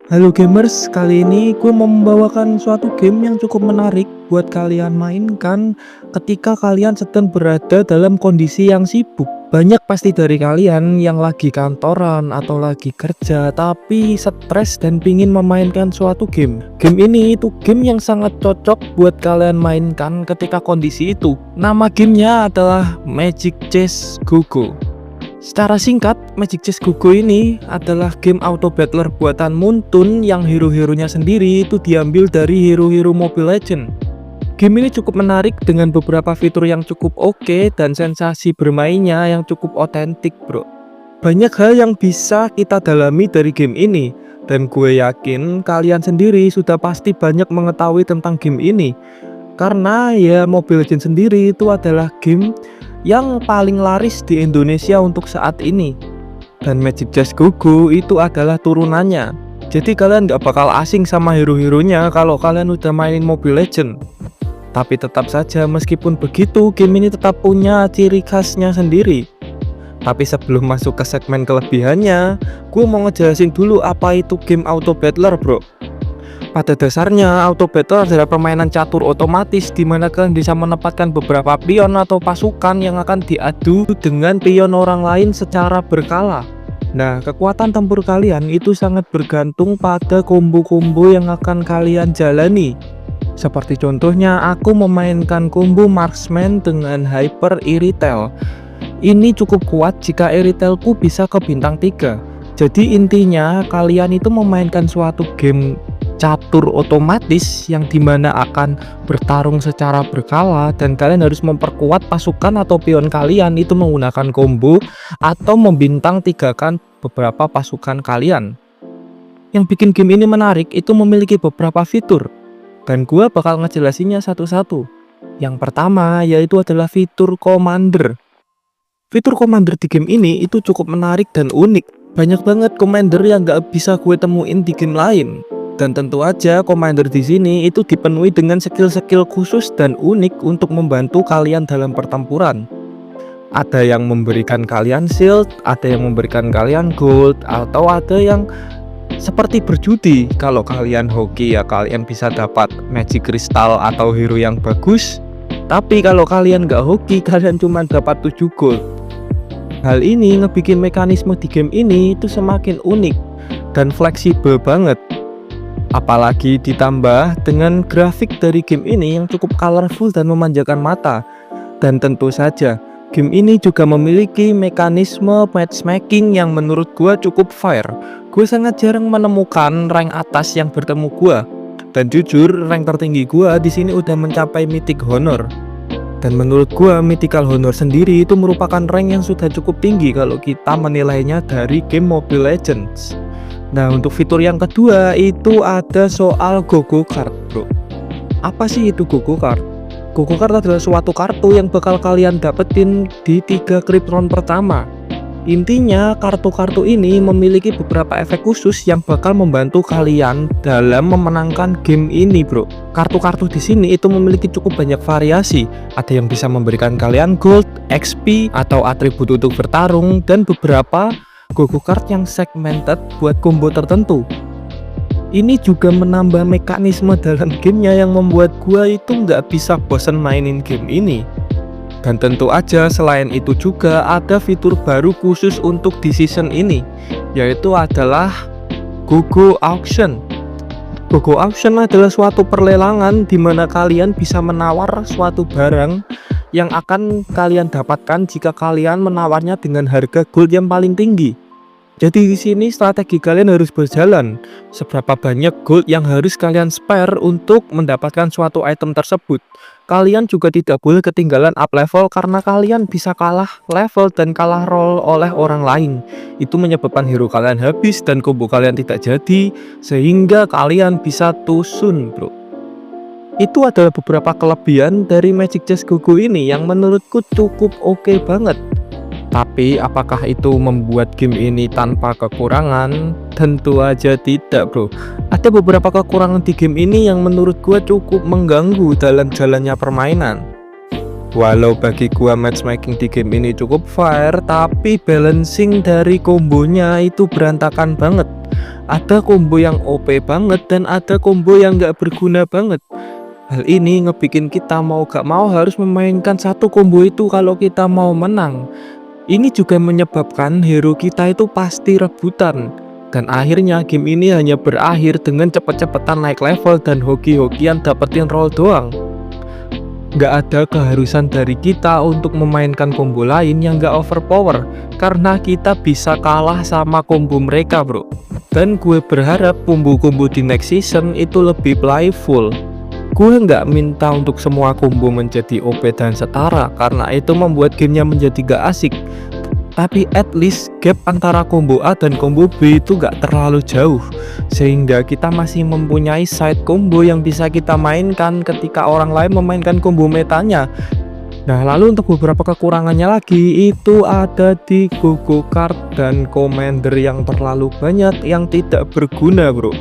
Halo gamers, kali ini gue mau membawakan suatu game yang cukup menarik buat kalian mainkan ketika kalian sedang berada dalam kondisi yang sibuk. Banyak pasti dari kalian yang lagi kantoran atau lagi kerja tapi stres dan pingin memainkan suatu game. Game ini itu game yang sangat cocok buat kalian mainkan ketika kondisi itu. Nama gamenya adalah Magic Chess Go Go. Secara singkat, Magic Chess Go Go ini adalah game auto battler buatan Muntun yang hero-heronya sendiri itu diambil dari hero-hero Mobile Legends. Game ini cukup menarik dengan beberapa fitur yang cukup oke dan sensasi bermainnya yang cukup otentik, bro. Banyak hal yang bisa kita dalami dari game ini, dan gue yakin kalian sendiri sudah pasti banyak mengetahui tentang game ini. Karena ya Mobile Legends sendiri itu adalah game yang paling laris di Indonesia untuk saat ini. Dan Magic Chess Go Go itu adalah turunannya. Jadi kalian gak bakal asing sama hero-heronya kalau kalian udah mainin Mobile Legends. Tapi tetap saja meskipun begitu, game ini tetap punya ciri khasnya sendiri. Tapi sebelum masuk ke segmen kelebihannya, gue mau ngejelasin dulu apa itu game auto battler, bro. Pada dasarnya, auto battle adalah permainan catur otomatis di mana kalian bisa menempatkan beberapa pion atau pasukan yang akan diadu dengan pion orang lain secara berkala. Nah, kekuatan tempur kalian itu sangat bergantung pada combo-combo yang akan kalian jalani. Seperti contohnya, aku memainkan combo marksman dengan hyper irritel. Ini cukup kuat jika irritelku bisa ke bintang 3. Jadi intinya, kalian itu memainkan suatu game catur otomatis yang dimana akan bertarung secara berkala dan kalian harus memperkuat pasukan atau pion kalian itu menggunakan combo atau membintang tigakan beberapa pasukan kalian. Yang bikin game ini menarik itu memiliki beberapa fitur dan gua bakal ngejelasinnya satu-satu. Yang pertama yaitu adalah fitur commander. Fitur commander di game ini itu cukup menarik dan unik. Banyak banget commander yang gak bisa gue temuin di game lain. Dan tentu aja commander di sini itu dipenuhi dengan skill-skill khusus dan unik untuk membantu kalian dalam pertempuran. Ada yang memberikan kalian shield, ada yang memberikan kalian gold, atau ada yang seperti berjudi. Kalau kalian hoki ya kalian bisa dapat magic crystal atau hero yang bagus. Tapi kalau kalian gak hoki kalian cuma dapat 7 gold. Hal ini ngebikin mekanisme di game ini itu semakin unik dan fleksibel banget. Apalagi ditambah dengan grafik dari game ini yang cukup colorful dan memanjakan mata. Dan tentu saja, game ini juga memiliki mekanisme matchmaking yang menurut gua cukup fair. Gue sangat jarang menemukan rank atas yang bertemu gua. Dan jujur, rank tertinggi gua di sini udah mencapai Mythic Honor. Dan menurut gua, Mythical Honor sendiri itu merupakan rank yang sudah cukup tinggi kalau kita menilainya dari game Mobile Legends. Nah, untuk fitur yang kedua itu ada soal GoGo Card, bro. Apa sih itu GoGo Card? GoGo Card adalah suatu kartu yang bakal kalian dapetin di 3 Cryptron pertama. Intinya, kartu-kartu ini memiliki beberapa efek khusus yang bakal membantu kalian dalam memenangkan game ini, bro. Kartu-kartu di sini itu memiliki cukup banyak variasi. Ada yang bisa memberikan kalian gold, XP, atau atribut untuk bertarung, dan beberapa GoGo Card yang segmented buat combo tertentu. Ini juga menambah mekanisme dalam gamenya yang membuat gua itu nggak bisa bosan mainin game ini. Dan tentu aja selain itu juga ada fitur baru khusus untuk di season ini, yaitu adalah GoGo Auction. GoGo Auction adalah suatu perlelangan di mana kalian bisa menawar suatu barang yang akan kalian dapatkan jika kalian menawarnya dengan harga gold yang paling tinggi. Jadi di sini strategi kalian harus berjalan. Seberapa banyak gold yang harus kalian spare untuk mendapatkan suatu item tersebut. Kalian juga tidak boleh ketinggalan up level karena kalian bisa kalah level dan kalah roll oleh orang lain. Itu menyebabkan hero kalian habis dan combo kalian tidak jadi, sehingga kalian bisa tusun, bro. Itu adalah beberapa kelebihan dari Magic Chess Go Go ini yang menurutku cukup oke banget. Tapi apakah itu membuat game ini tanpa kekurangan? Tentu aja tidak, bro. Ada beberapa kekurangan di game ini yang menurut gua cukup mengganggu dalam jalannya permainan. Walau bagi gua matchmaking di game ini cukup fair, tapi balancing dari kombonya itu berantakan banget. Ada combo yang OP banget dan ada combo yang nggak berguna banget. Hal ini ngebikin kita mau gak mau harus memainkan satu combo itu kalau kita mau menang. Ini juga menyebabkan hero kita itu pasti rebutan. Dan akhirnya game ini hanya berakhir dengan cepet-cepetan naik level dan hoki-hokian dapetin roll doang. Nggak ada keharusan dari kita untuk memainkan combo lain yang nggak overpower, karena kita bisa kalah sama combo mereka bro. Dan gue berharap combo-combo di next season itu lebih playful. Gue nggak minta untuk semua combo menjadi OP dan setara, karena itu membuat gamenya menjadi gak asik. Tapi at least gap antara combo A dan combo B itu gak terlalu jauh, sehingga kita masih mempunyai side combo yang bisa kita mainkan ketika orang lain memainkan combo metanya. Nah, lalu untuk beberapa kekurangannya lagi itu ada di Gogo Card dan Commander yang terlalu banyak yang tidak berguna bro.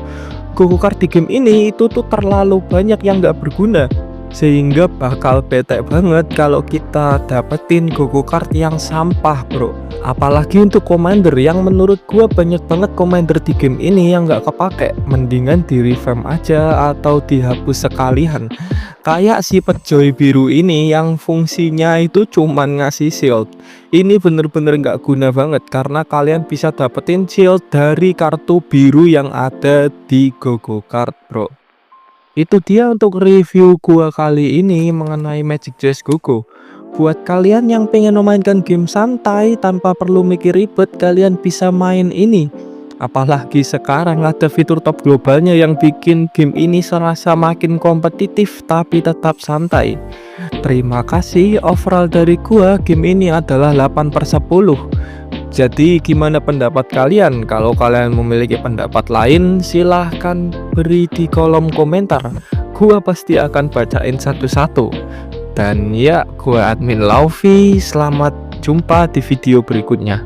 Gogo Card di game ini itu tuh terlalu banyak yang gak berguna, sehingga bakal bete banget kalau kita dapetin Gogo Card yang sampah bro. Apalagi untuk Commander yang menurut gua banyak banget Commander di game ini yang gak kepake. Mendingan di revamp aja atau dihapus sekalian. Kayak si Pejoy biru ini yang fungsinya itu cuman ngasih shield. Ini bener-bener gak guna banget karena kalian bisa dapetin shield dari kartu biru yang ada di Gogo Card bro. Itu dia untuk review gua kali ini mengenai Magic Joyce Gogo. Buat kalian yang pengen memainkan game santai tanpa perlu mikir ribet, kalian bisa main ini. Apalagi sekarang ada fitur top globalnya yang bikin game ini serasa makin kompetitif tapi tetap santai. Terima kasih, overall dari gua game ini adalah 8/10. Jadi gimana pendapat kalian? Kalau kalian memiliki pendapat lain, silahkan beri di kolom komentar. Gua pasti akan bacain satu-satu. Dan ya, gua admin Laufi. Selamat jumpa di video berikutnya.